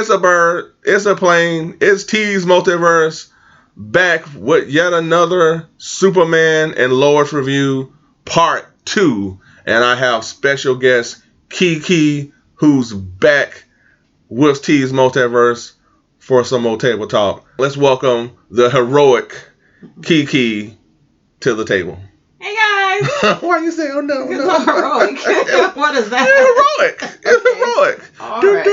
It's a bird. It's a plane. It's T's Multiverse. Back with yet another Superman and Lois review, part 2. And I have special guest Kiki, who's back with T's Multiverse for some more table talk. Let's welcome the heroic Kiki to the table. Hey guys! Why you say, oh no? It's so heroic. What is that? It's heroic. It's heroic. All right.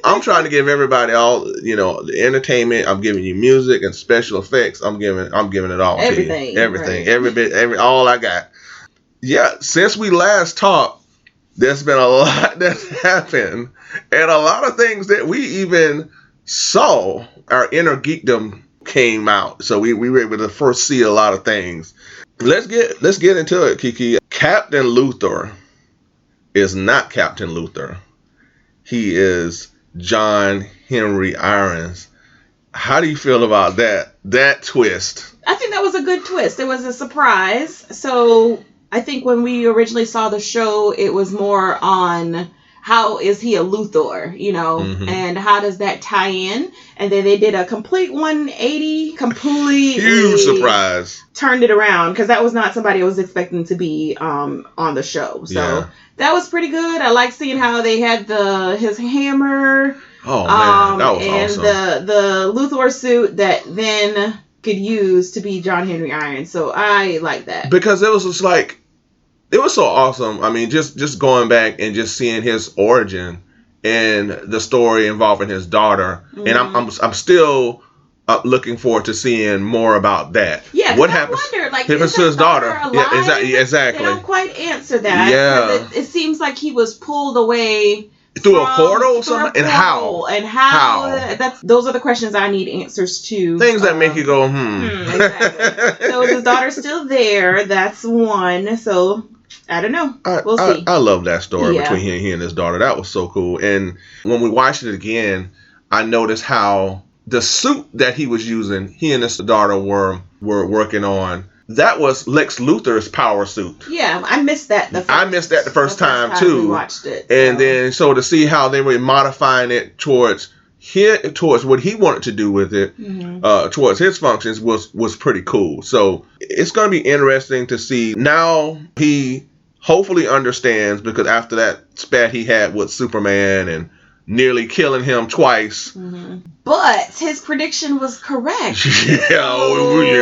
I'm trying to give everybody all, the entertainment. I'm giving you music and special effects. I'm giving it all Everything, to you. Everything. right. Every bit, all I got. Yeah, since we last talked, there's been a lot that's happened. And a lot of things that we even saw, our inner geekdom came out. So we were able to first see a lot of things. Let's get into it, Kiki. Captain Luthor is not Captain Luthor. He is John Henry Irons. How do you feel about that twist? I think that was a good twist. It was a surprise. So I think when we originally saw the show, it was more on how is he a Luthor, Mm-hmm. and how does that tie in? And then they did a complete 180, completely Huge surprise. Turned it around, because that was not somebody I was expecting to be on the show. So that was pretty good. I like seeing how they had his hammer. Oh man, that was and awesome. the Luthor suit that then could use to be John Henry Irons. So I like that. Because it was just like, it was so awesome. I mean, just going back and just seeing his origin and the story involving his daughter. Mm-hmm. And I'm still looking forward to seeing more about that. Yeah, what happens? I wonder, happens to his daughter? Alive? Yeah, exactly. They don't quite answer that. Yeah. It seems like he was pulled away through a portal or something? And how? Those are the questions I need answers to. Things that make you go, Exactly. So is his daughter still there? That's one. So I don't know. We'll see. I love that story between he and his daughter. That was so cool. And when we watched it again, I noticed how the suit that he was using, he and his daughter were working on, that was Lex Luthor's power suit. Yeah, I missed that the first time too. We watched it. And then so to see how they were modifying it towards what he wanted to do with it, towards his functions was pretty cool. So it's going to be interesting to see. Now he hopefully understands, because after that spat he had with Superman and nearly killing him twice. Mm-hmm. But his prediction was correct. Will he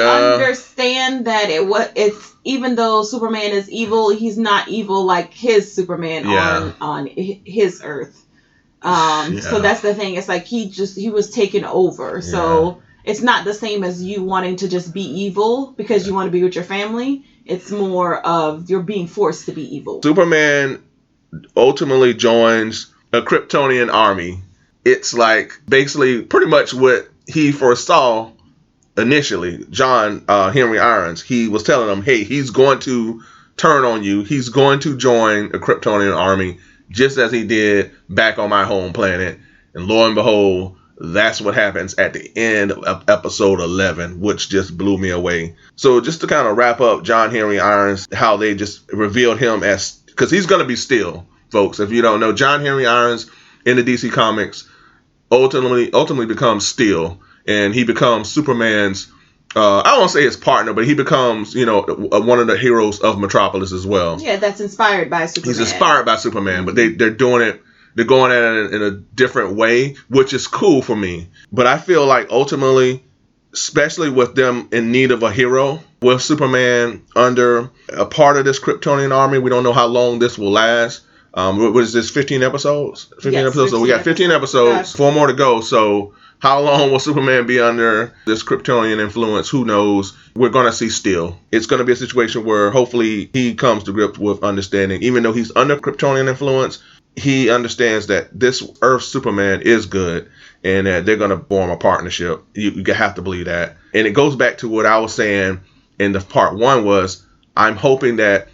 understand that it's even though Superman is evil, he's not evil like his Superman on his Earth. So that's the thing. It's like he was taken over. Yeah. So it's not the same as you wanting to just be evil because you want to be with your family. It's more of you're being forced to be evil. Superman ultimately joins a Kryptonian army. It's like basically pretty much what he foresaw initially. John Henry Irons, he was telling them, hey, he's going to turn on you. He's going to join a Kryptonian army just as he did back on my home planet. And lo and behold, that's what happens at the end of episode 11, which just blew me away. So just to kind of wrap up John Henry Irons, how they just revealed him as, because he's going to be Steel, folks. If you don't know, John Henry Irons in the DC Comics ultimately becomes Steel, and he becomes Superman's, I don't want to say his partner, but he becomes, one of the heroes of Metropolis as well. Yeah, that's inspired by Superman. He's inspired by Superman, but they're doing it. They're going at it in a different way, which is cool for me. But I feel like ultimately, especially with them in need of a hero, with Superman under a part of this Kryptonian army, we don't know how long this will last. What is this, 15 episodes? 15 episodes. So we got 15 episodes, 4 more to go. So how long will Superman be under this Kryptonian influence? Who knows? We're going to see Steel. It's going to be a situation where hopefully he comes to grips with understanding, even though he's under Kryptonian influence, he understands that this Earth Superman is good and that they're going to form a partnership. You have to believe that. And it goes back to what I was saying in the part 1 was, I'm hoping that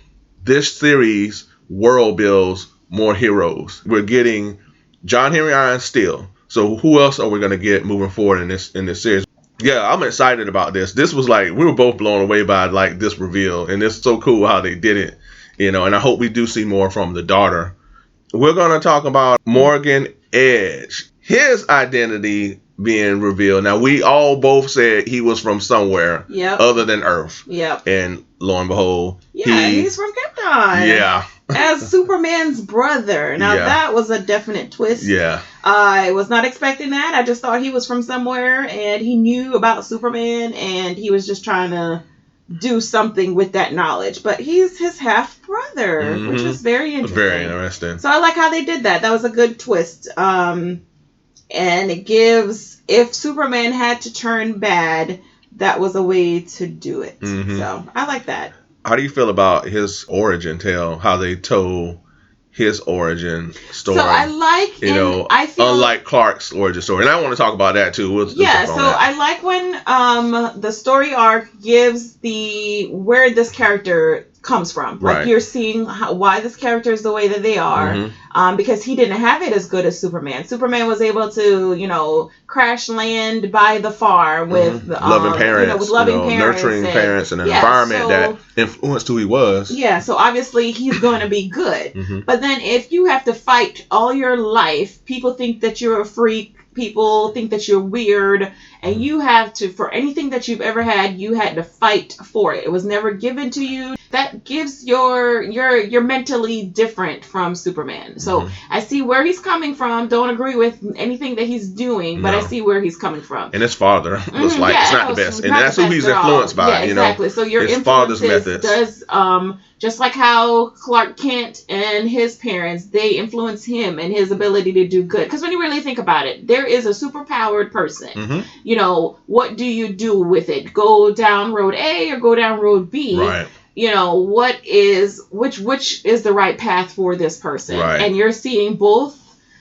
this series world builds more heroes. We're getting John Henry Irons Steel. So who else are we going to get moving forward in this series? Yeah, I'm excited about this. This was like, we were both blown away by like this reveal, and it's so cool how they did it, and I hope we do see more from the daughter we're going to talk about Morgan Edge. His identity being revealed. Now, we all both said he was from somewhere other than Earth. Yep. And lo and behold, he's from Krypton. Yeah. As Superman's brother. Now, that was a definite twist. Yeah. I was not expecting that. I just thought he was from somewhere and he knew about Superman and he was just trying to do something with that knowledge. But he's his half brother, which is very interesting. Very interesting. So I like how they did that. That was a good twist. And it gives, if Superman had to turn bad, that was a way to do it. So I like that. How do you feel about his origin tale? How they told his origin story? So I like, I feel unlike Clark's origin story, and I want to talk about that too. I like when the story arc gives where this character comes from. Right. Like you're seeing why this character is the way that they are, because he didn't have it as good as Superman. Superman was able to, crash land by the farm with loving parents, with loving parents, nurturing parents, and an environment that influenced who he was. Yeah, so obviously he's going to be good. But then if you have to fight all your life, people think that you're a freak. People think that you're weird, and you have to, for anything that you've ever had, you had to fight for it. It was never given to you. That gives you're mentally different from Superman. So I see where he's coming from. Don't agree with anything that he's doing, but I see where he's coming from. And his father was like, it's not the best, and that's who he's influenced by. Yeah, exactly. So your his father's methods does just like how Clark Kent and his parents, they influence him and his ability to do good. Because when you really think about it, there is a superpowered person. What do you do with it? Go down road A or go down road B? Right. Which is the right path for this person? Right. And you're seeing both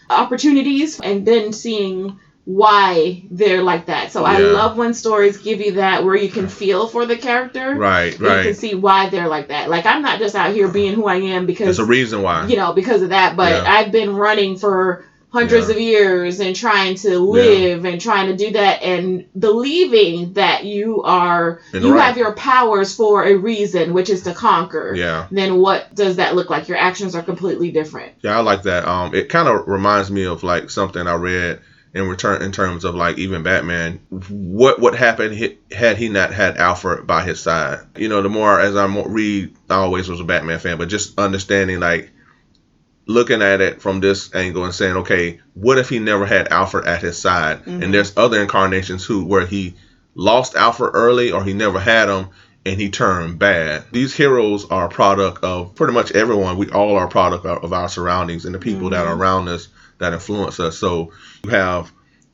opportunities and then seeing why they're like that. So I love when stories give you that, where you can feel for the character. Right. You can see why they're like that. Like, I'm not just out here being who I am because there's a reason why. Because of that. But I've been running for hundreds of years and trying to live and trying to do that and believing that you have your powers for a reason, which is to conquer. Yeah. Then what does that look like? Your actions are completely different. Yeah, I like that. It kind of reminds me of like something I read in terms of like even Batman. What would happen had he not had Alfred by his side? The more as I read, I always was a Batman fan, but just understanding, like, looking at it from this angle and saying, okay, what if he never had Alfred at his side? And there's other incarnations where he lost Alfred early, or he never had him and he turned bad. These heroes are a product of pretty much everyone. We all are a product of our surroundings and the people that are around us that influence us. So you have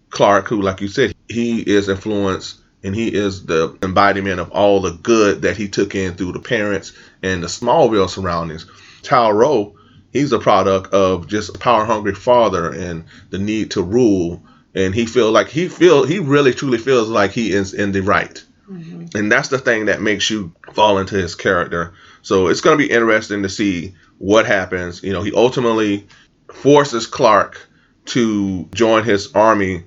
Clark, who, like you said, he is influenced, and he is the embodiment of all the good that he took in through the parents and the Smallville surroundings. Tal-Rho, he's a product of just a power-hungry father and the need to rule, and he really truly feels like he is in the right. And that's the thing that makes you fall into his character. So it's going to be interesting to see what happens. He ultimately forces Clark to join his army,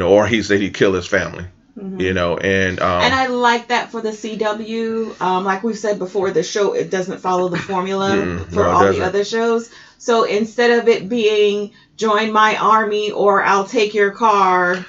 or he said he'd kill his family. And I like that for the CW. Like we've said before, the show, it doesn't follow the formula for all the other shows. So instead of it being join my army or I'll take your car,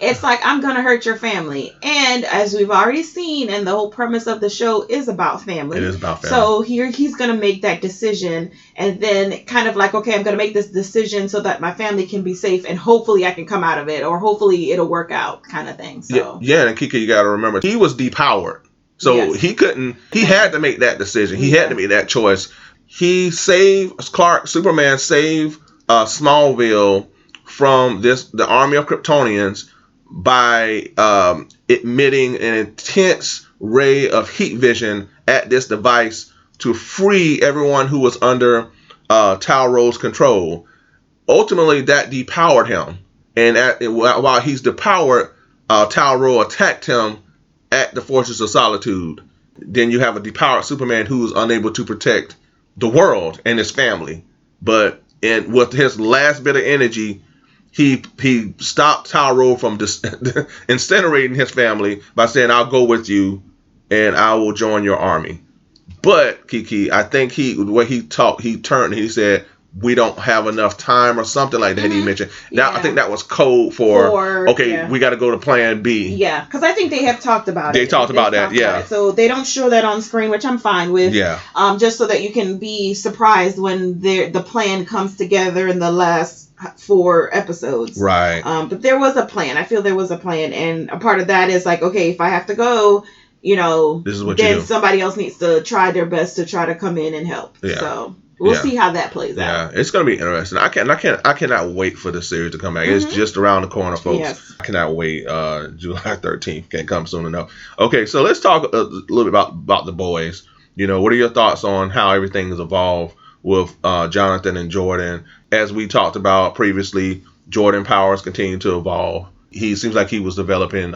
it's like, I'm going to hurt your family. And as we've already seen, and the whole premise of the show is about family. It is about family. So here he's going to make that decision, and then kind of like, okay, I'm going to make this decision so that my family can be safe, and hopefully I can come out of it, or hopefully it'll work out, kind of thing. So and Kika, you got to remember, he was depowered. So he had to make that decision. He had to make that choice. He saved Superman saved Smallville from the army of Kryptonians by emitting an intense ray of heat vision at this device to free everyone who was under Tal-Rho's control. Ultimately, that depowered him. And while he's depowered, Tal-Rho attacked him at the Fortress of Solitude. Then you have a depowered Superman who's unable to protect the world and his family. But with his last bit of energy, he stopped Tal-Rho from incinerating his family by saying, I'll go with you and I will join your army. But Kiki, I think the way he talked, he turned and he said, we don't have enough time or something like that. He mentioned that. I think that was code for we got to go to plan B. Yeah, because I think they have talked about it. They talked about that. Yeah. So they don't show that on screen, which I'm fine with. Yeah. Just so that you can be surprised when the plan comes together in the last 4 episodes. Right. But there was a plan. I feel there was a plan, and a part of that is like, okay, if I have to go, this is what then somebody else needs to try their best to try to come in and help. Yeah. So. We'll see how that plays out. Yeah, it's gonna be interesting. I cannot wait for the series to come back. It's just around the corner, folks. Yes. I cannot wait. July 13th can't come soon enough. Okay, so let's talk a little bit about the boys. What are your thoughts on how everything has evolved with Jonathan and Jordan? As we talked about previously, Jordan powers continue to evolve. He seems like he was developing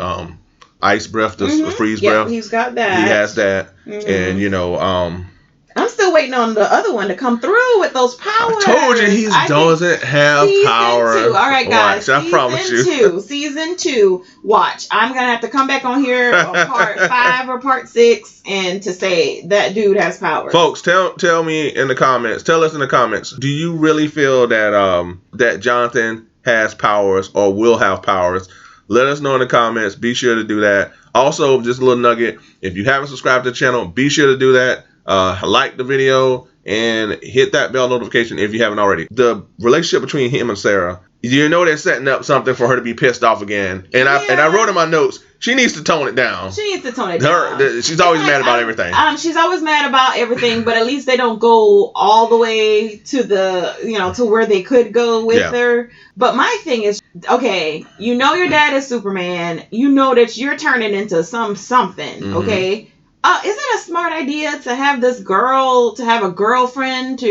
ice breath, freeze breath. He's got that. He has that, and I'm still waiting on the other one to come through with those powers. I told you he doesn't have power. All right, guys. Watch, I promise you. Season 2. Watch. I'm going to have to come back on here on part 5 or part 6 and to say that dude has power. Folks, tell me in the comments. Tell us in the comments. Do you really feel that that Jonathan has powers or will have powers? Let us know in the comments. Be sure to do that. Also, just a little nugget. If you haven't subscribed to the channel, be sure to do that. Like the video and hit that bell notification if you haven't already. The relationship between him and Sarah, they're setting up something for her to be pissed off again. And I wrote in my notes, she needs to tone it down. She's always mad about everything. She's always mad about everything, but at least they don't go all the way to to where they could go with her. But my thing is, okay, your dad is Superman. You know that you're turning into something, okay? Is it a smart idea to have a girlfriend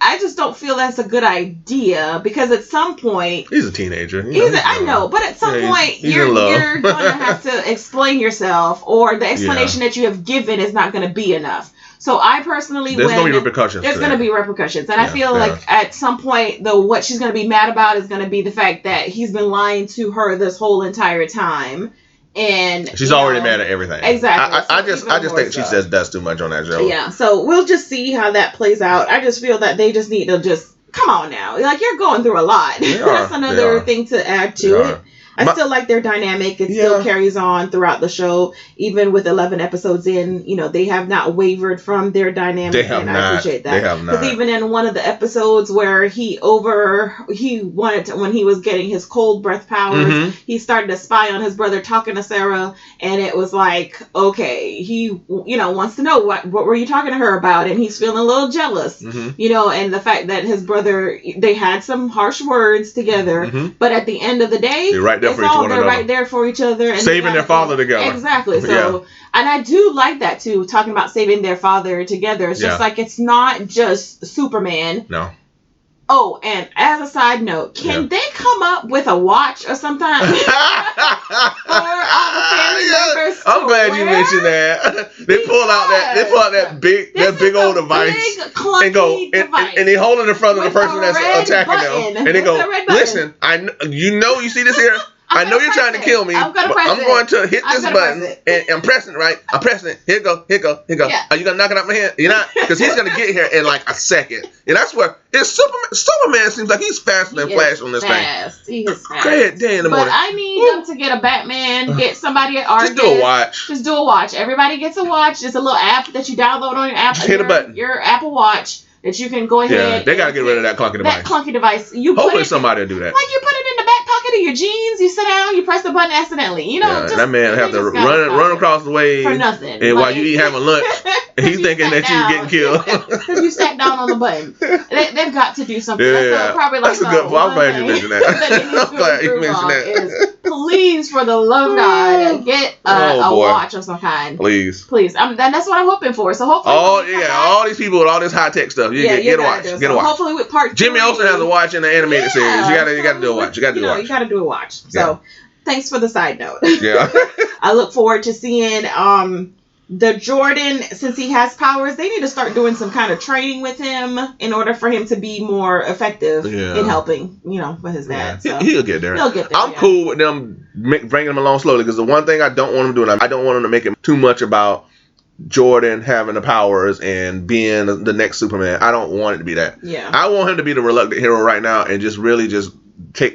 I just don't feel that's a good idea because at some point... He's a teenager. I know, but at some point you're going to have to explain yourself or the explanation that you have given is not going to be enough. So I personally... There's going to be repercussions. There's going to be repercussions. And I feel like at some point, what she's going to be mad about is going to be the fact that he's been lying to her this whole entire time. And she's already mad at everything. Exactly. I just think she says that's too much on that show. Yeah. So we'll just see how that plays out. I just feel that they just need to come on now. Like you're going through a lot. That's another thing to add to it. I still like their dynamic. It still carries on throughout the show, even with 11 episodes in. They have not wavered from their dynamic. They have not. I appreciate that. They have not. Because even in one of the episodes where he wanted to, when he was getting his cold breath powers, he started to spy on his brother talking to Sarah, and it was like, okay, he wants to know what were you talking to her about, and he's feeling a little jealous, and the fact that his brother, they had some harsh words together, but at the end of the day, they're right there for each other. And saving their father together. Exactly. So, and I do like that too, talking about saving their father together. It's just like, it's not just Superman. No. Oh, and as a side note, can they come up with a watch or something for all the family members? I'm glad you mentioned that. They pull out that big old device and go and they hold it in front of the person that's attacking them, and they go, "Listen, you see this here." I know you're trying to kill me, but I'm going to hit this button, and I'm pressing it, right? I'm pressing it. Here you go. Yeah. Are you going to knock it out my hand? You're not? Because he's going to get here in like a second. And that's where Superman seems like he's faster than Flash on this thing. He is fast. Great day in the morning. But I need them to get a Batman, get somebody at Argus. Just do a watch. Everybody gets a watch. It's a little app that you download on your app. Just hit a button. Your Apple Watch. That you can go ahead. Yeah, they gotta get rid of that clunky device. Hopefully somebody will do that. Like you put it in the back pocket of your jeans. You sit down. You press the button accidentally. That man have to run across the way for nothing. And while you having lunch, he's thinking that you getting killed because you sat down on the button. They've got to do something. That's probably like that's a good point. I'm glad you mentioned that. I'm glad you mentioned that. Please, for the love of God, get a watch of some kind. Please. And that's what I'm hoping for. So hopefully, all these people with all this high tech stuff. Get a watch. Get a watch. Hopefully with part 3. Jimmy Olsen has a watch in the animated series. You gotta do a watch. You gotta do a watch. You gotta do a watch. So thanks for the side note. Yeah. I look forward to seeing the Jordan, since he has powers, they need to start doing some kind of training with him in order for him to be more effective in helping, with his dad. So he'll get there. I'm cool with them bringing him along slowly because the one thing I don't want him doing, I don't want him to make it too much about Jordan having the powers and being the next Superman. I don't want it to be that. Yeah. I want him to be the reluctant hero right now and just really just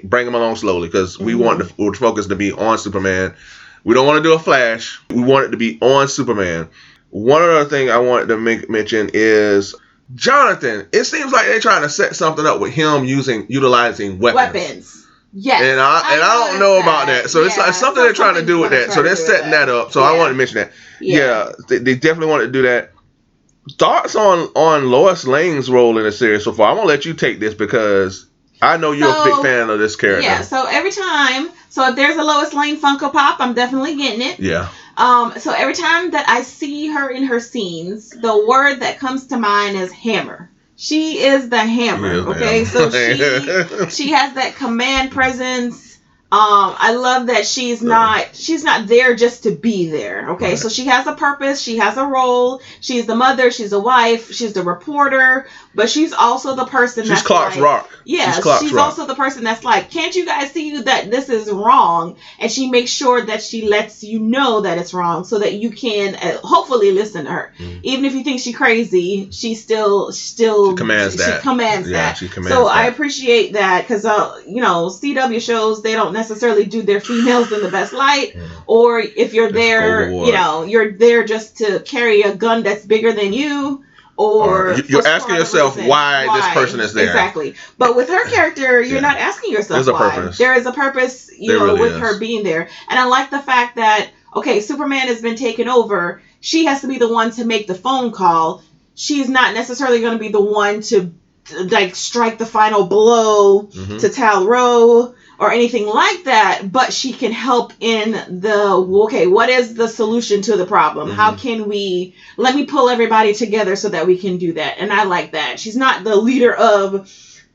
bring him along slowly, because we want the focus to be on Superman. We don't want to do a Flash. We want it to be on Superman. One other thing I wanted to mention is Jonathan. It seems like they're trying to set something up with him utilizing weapons. Yes. And I don't know about that. So it's like something they're trying to do with that. So they're setting that up. So I want to mention that. Yeah, they definitely want to do that. Thoughts on Lois Lane's role in the series so far? I'm gonna let you take this because I know you're a big fan of this character. Yeah. So every time, if there's a Lois Lane Funko Pop, I'm definitely getting it. Yeah. So every time that I see her in her scenes, the word that comes to mind is hammer. She is the hammer. Okay. So she has that command presence. I love that she's not there just to be there. Okay. Right. So she has a purpose. She has a role. She's the mother. She's a wife. She's the reporter. But she's also the person that's Clark's like, rock. Yeah. She's also the person that's like, can't you guys see that this is wrong? And she makes sure that she lets you know that it's wrong so that you can hopefully listen to her. Even if you think she's crazy, she still she commands that. She commands that. So I appreciate that because, CW shows, they don't necessarily do their females in the best light, or if you're there, you're there just to carry a gun that's bigger than you, or you're asking yourself why this person is there. Exactly. But with her character, you're not asking yourself There's why. A purpose. There is a purpose, with her being there. And I like the fact that, okay, Superman has been taken over. She has to be the one to make the phone call. She's not necessarily going to be the one to like strike the final blow to Tal-Rho or anything like that, but she can help in what is the solution to the problem? How can let me pull everybody together so that we can do that. And I like that. She's not the leader of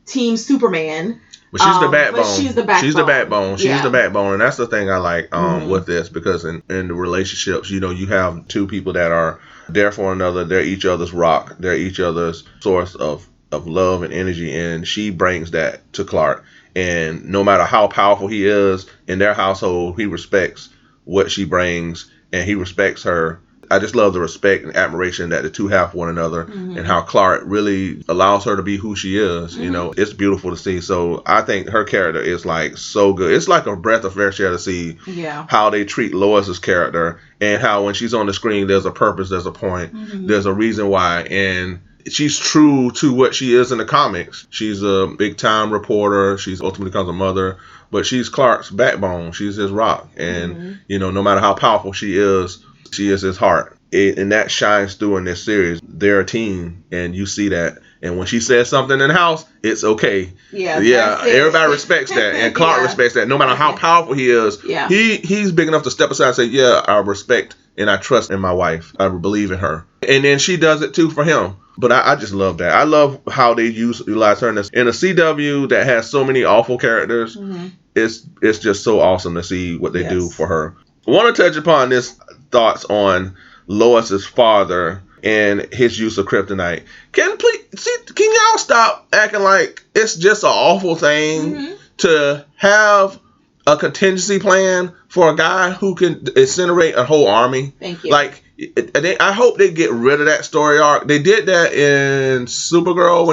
Team Superman. But she's the backbone. But she's the backbone. She's the backbone. She's the backbone. And that's the thing I like with this, because in the relationships, you have two people that are there for another. They're each other's rock. They're each other's source of love and energy. And she brings that to Clark. And no matter how powerful he is in their household, he respects what she brings and he respects her. I just love the respect and admiration that the two have for one another, and how Clark really allows her to be who she is. It's beautiful to see. So I think her character is like so good. It's like a breath of fresh air to see how they treat Lois's character, and how when she's on the screen, there's a purpose, there's a point, there's a reason why. And she's true to what she is in the comics. She's a big time reporter. She's ultimately becomes a mother, but she's Clark's backbone. She's his rock. And, no matter how powerful she is his heart. And that shines through in this series. They're a team, and you see that. And when she says something in the house, it's okay. Yeah. Everybody respects that, and Clark respects that. No matter how powerful he is, he's big enough to step aside and say, "Yeah, I respect and I trust in my wife. I believe in her." And then she does it too for him. But I just love that. I love how they utilize her in a CW that has so many awful characters. It's just so awesome to see what they do for her. I want to touch upon this thoughts on Lois's father and his use of kryptonite. Can y'all stop acting like it's just an awful thing to have a contingency plan for a guy who can incinerate a whole army? Thank you. Like, I hope they get rid of that story arc. They did that in Supergirl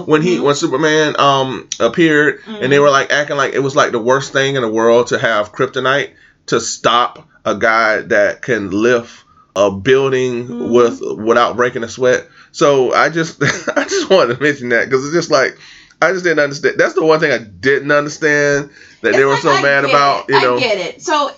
when Superman appeared, and they were like acting like it was like the worst thing in the world to have kryptonite to stop a guy that can lift a building without breaking a sweat. So I just wanted to mention that, because it's just like I just didn't understand. That's the one thing I didn't understand that they were so mad about. I get it. So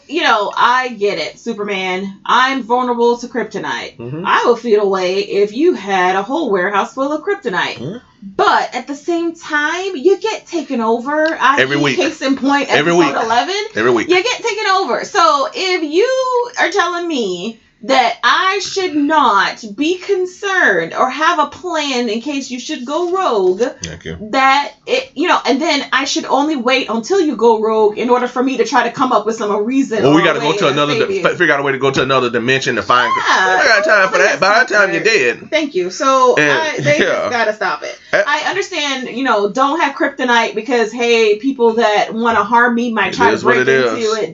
I get it. Superman, I'm vulnerable to kryptonite. I would feel away if you had a whole warehouse full of kryptonite. But at the same time, you get taken over. Every week. Case in point, episode 11. Every week. You get taken over. So if you are telling me that I should not be concerned or have a plan in case you should go rogue. Thank you. That and then I should only wait until you go rogue in order for me to try to come up with some reason. Well, we got to go to another, figure out a way to go to another dimension to find. I got time for that. By the time you're dead. Thank you. So they just gotta stop it. I understand. Don't have kryptonite because people that want to harm me might try to break into it.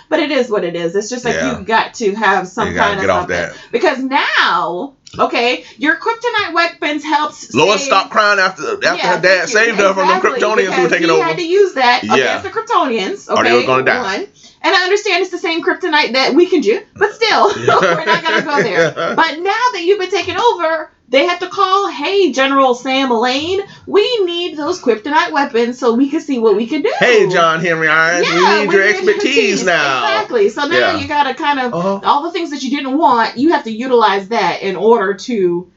But it is what it is. It's just like you got to have some kind of something. That. Because now, okay, your kryptonite weapons helps. Lois stopped crying after her dad saved her from the Kryptonians who were taking over. He had to use that against the Kryptonians. Okay, or they were going to die. One. And I understand it's the same kryptonite that weakened you, but still, we're not going to go there. But now that you've been taken over, they have to call, hey, General Sam Elaine, we need those kryptonite weapons so we can see what we can do. Hey, John Henry Irons, we need your expertise now. Exactly. So now you got to kind of, all the things that you didn't want, you have to utilize that in order to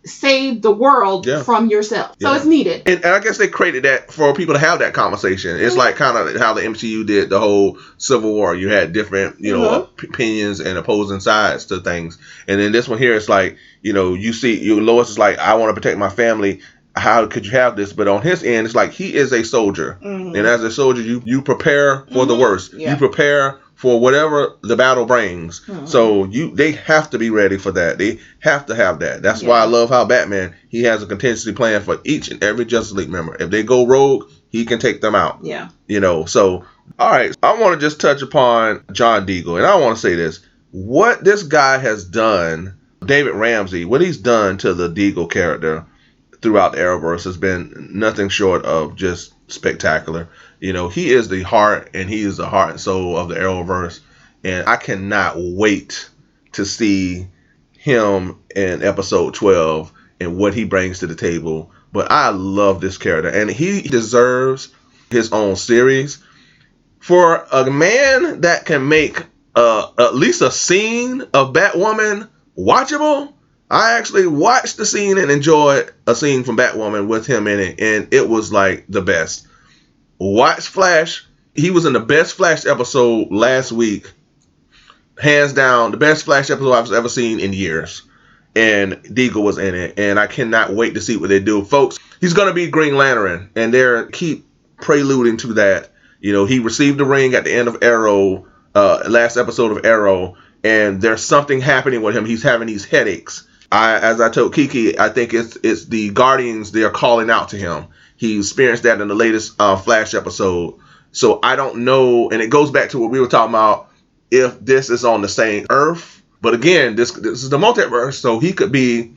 save the world from yourself. So it's needed. And I guess they created that for people to have that conversation. It's like kind of how the MCU did the whole Civil War. You had different, opinions and opposing sides to things. And then this one here, it's like, you see, Lois is like, I want to protect my family. How could you have this? But on his end, it's like he is a soldier. Mm-hmm. And as a soldier, you prepare for the worst. Yeah. You prepare for whatever the battle brings. Mm-hmm. So they have to be ready for that. They have to have that. That's why I love how Batman, he has a contingency plan for each and every Justice League member. If they go rogue, he can take them out. Yeah. So, all right. I want to just touch upon John Deagle. And I want to say this. What this guy has done, David Ramsey, what he's done to the Deagle character throughout the Arrowverse has been nothing short of just spectacular. He is the heart, and he is the heart and soul of the Arrowverse, and I cannot wait to see him in episode 12 and what he brings to the table. But I love this character, and he deserves his own series. For a man that can make at least a scene of Batwoman watchable, I actually watched the scene and enjoyed a scene from Batwoman with him in it, and it was like the best. Watch Flash. He was in the best Flash episode last week. Hands down, the best Flash episode I've ever seen in years. And Deagle was in it, and I cannot wait to see what they do. Folks, he's going to be Green Lantern, and they're keep preluding to that. He received the ring at the end of Arrow, last episode of Arrow, and there's something happening with him. He's having these headaches. As I told Kiki, I think it's the Guardians. They're calling out to him. He experienced that in the latest Flash episode. So I don't know, and it goes back to what we were talking about, if this is on the same Earth. But again, this is the multiverse, so he could be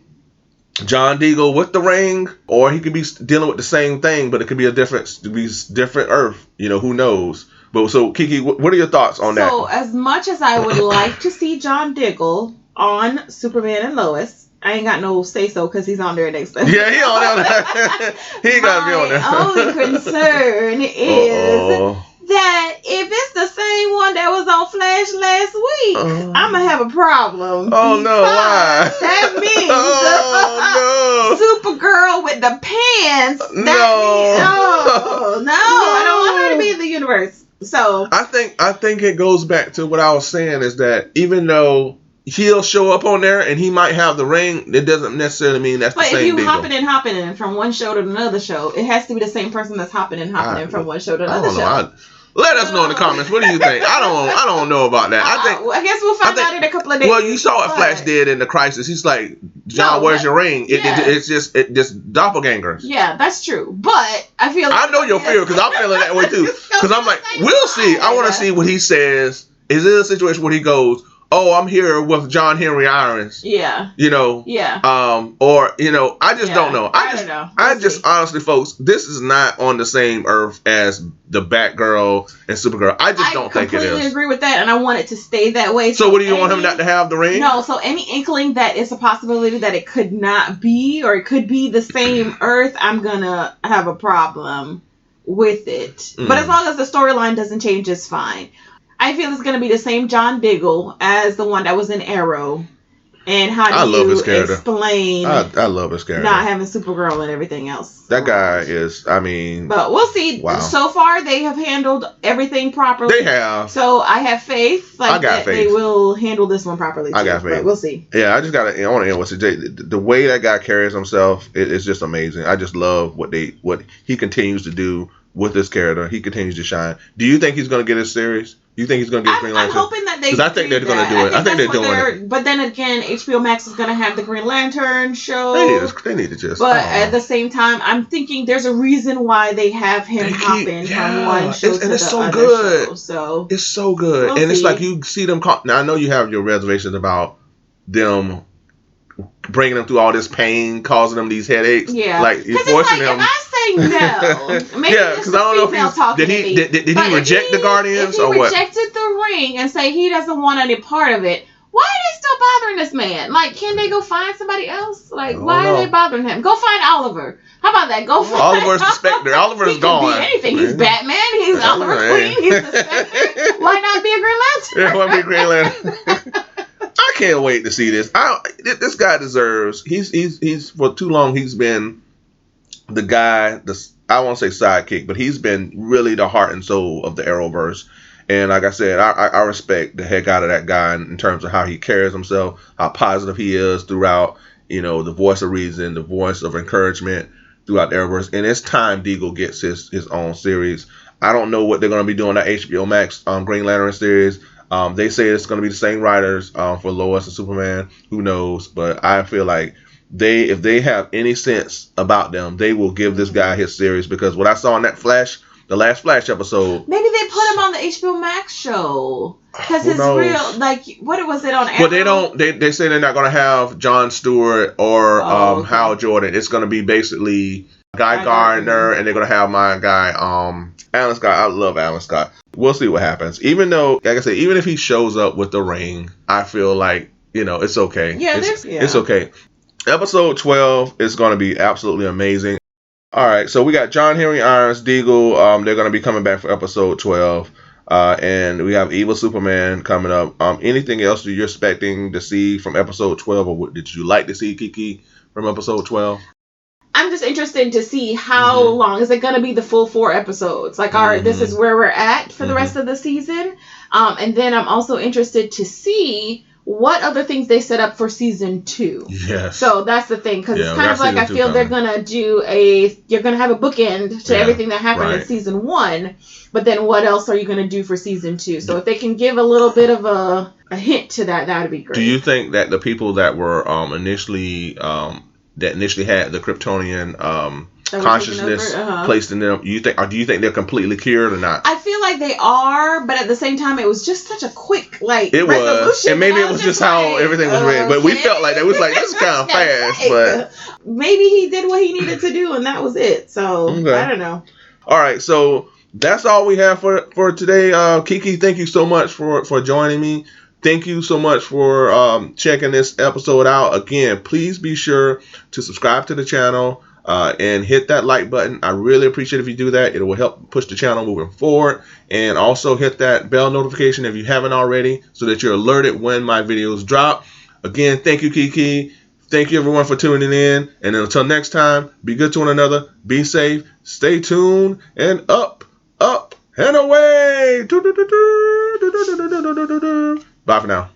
John Deagle with the ring, or he could be dealing with the same thing, but it could be a different Earth. Who knows? But so Kiki, what are your thoughts on that? So as much as I would like to see John Deagle on Superman and Lois, I ain't got no say so because he's on there next time. Yeah, he on there. He ain't got to be on there. My only concern is that if it's the same one that was on Flash last week, I'm going to have a problem. Oh, no, why? That means Supergirl with the pants. No. I don't want her to be in the universe. So I think it goes back to what I was saying, is that even though he'll show up on there and he might have the ring, it doesn't necessarily mean that's the same. But if you hopping in from one show to another show, it has to be the same person that's hopping in from one show to another show. Let us know in the comments. What do you think? I don't know about that. I guess we'll find out in a couple of days. Well, you saw what Flash did in the Crisis. He's like, John, where's your ring? It's just doppelgangers. Yeah, that's true. But I feel I know your fear, because I'm feeling that way too. Because I'm like, we'll see. I want to see what he says. Is it a situation where he goes, oh, I'm here with John Henry Irons. Yeah. Yeah. Or, I just don't know. I don't know. I just honestly, folks, this is not on the same Earth as the Batgirl and Supergirl. I just don't think it is. I completely agree with that, and I want it to stay that way. So what do you want him not to have the ring? No, so any inkling that it's a possibility that it could not be, or it could be the same Earth, I'm going to have a problem with it. But as long as the storyline doesn't change, it's fine. I feel it's going to be the same John Diggle as the one that was in Arrow. And how do you explain I love his character. Not having Supergirl and everything else? That guy is, But we'll see. Wow. So far, they have handled everything properly. They have. So I have faith. I got faith. They will handle this one properly, too. I got faith. But we'll see. Yeah, I want to end with the way that guy carries himself is just amazing. I just love what he continues to do with this character. He continues to shine. Do you think he's going to get his series? You think he's going to get Green Lantern? I'm hoping that they. Because I think they're going to do it. I think they're doing it. But then again, HBO Max is going to have the Green Lantern show. They need to just. But at the same time, I'm thinking there's a reason why they have him hopping from one show to the other show. So it's so good, and it's like you see them. Now I know you have your reservations about them bringing them through all this pain, causing them these headaches. Yeah, like you're forcing them. If I say no, maybe because I don't know if did he reject the Guardians or what? If he rejected the ring and say he doesn't want any part of it, why are they still bothering this man? Like, can they go find somebody else? Like, why are they bothering him? Go find Oliver. How about that? Go find Oliver's the Spectre. Oliver's gone. He can be anything. He's Batman. He's Oliver Queen. He's the Spectre. Why not be a Green Lantern? Yeah, why be Green Lantern? I can't wait to see this. This guy deserves. He's for too long. He's been the guy. I won't say sidekick, but he's been really the heart and soul of the Arrowverse. And like I said, I respect the heck out of that guy in terms of how he carries himself, how positive he is throughout. You know, the voice of reason, the voice of encouragement throughout the Arrowverse. And it's time Deagle gets his own series. I don't know what they're going to be doing at HBO Max Green Lantern series. They say it's going to be the same writers for Lois and Superman. Who knows? But I feel like if they have any sense about them, they will give this guy his series, because what I saw in that the last Flash episode. Maybe they put him on the HBO Max show because his real, like, what was it on? Arrow? Well, they don't. They say they're not going to have Jon Stewart or Hal Jordan. It's going to be basically Guy Gardner, and they're going to have my guy Alan Scott. I love Alan Scott. We'll see what happens. Even though, like I said, even if he shows up with the ring, I feel like, it's okay. Yeah, it's okay. Episode 12 is going to be absolutely amazing. All right, so we got John Henry Irons, Deagle. They're going to be coming back for episode 12. And we have Evil Superman coming up. Anything else that you're expecting to see from episode 12, or what did you like to see, Kiki, from episode 12? I'm just interested to see how long. Is it going to be the full 4 episodes? Like, this is where we're at for the rest of the season. And then I'm also interested to see what other things they set up for season 2. Yes. So that's the thing, because it's kind of like I feel they're going to you're going to have a bookend to everything that happened in season 1, but then what else are you going to do for season 2? So if they can give a little bit of a hint to that would be great. Do you think that the people that were initially had the Kryptonian consciousness placed in them, do you think they're completely cured or not? I feel like they are, but at the same time, it was just such a quick resolution. Was, and maybe it was just how everything was written. But we felt like it was like, this is kind of fast. But maybe he did what he needed to do, and that was it. So I don't know. All right, so that's all we have for today. Kiki, thank you so much for joining me. Thank you so much for checking this episode out. Again, please be sure to subscribe to the channel and hit that like button. I really appreciate if you do that. It will help push the channel moving forward. And also hit that bell notification if you haven't already, so that you're alerted when my videos drop. Again, thank you, Kiki. Thank you, everyone, for tuning in. And until next time, be good to one another. Be safe. Stay tuned. And up, and away. Bye for now.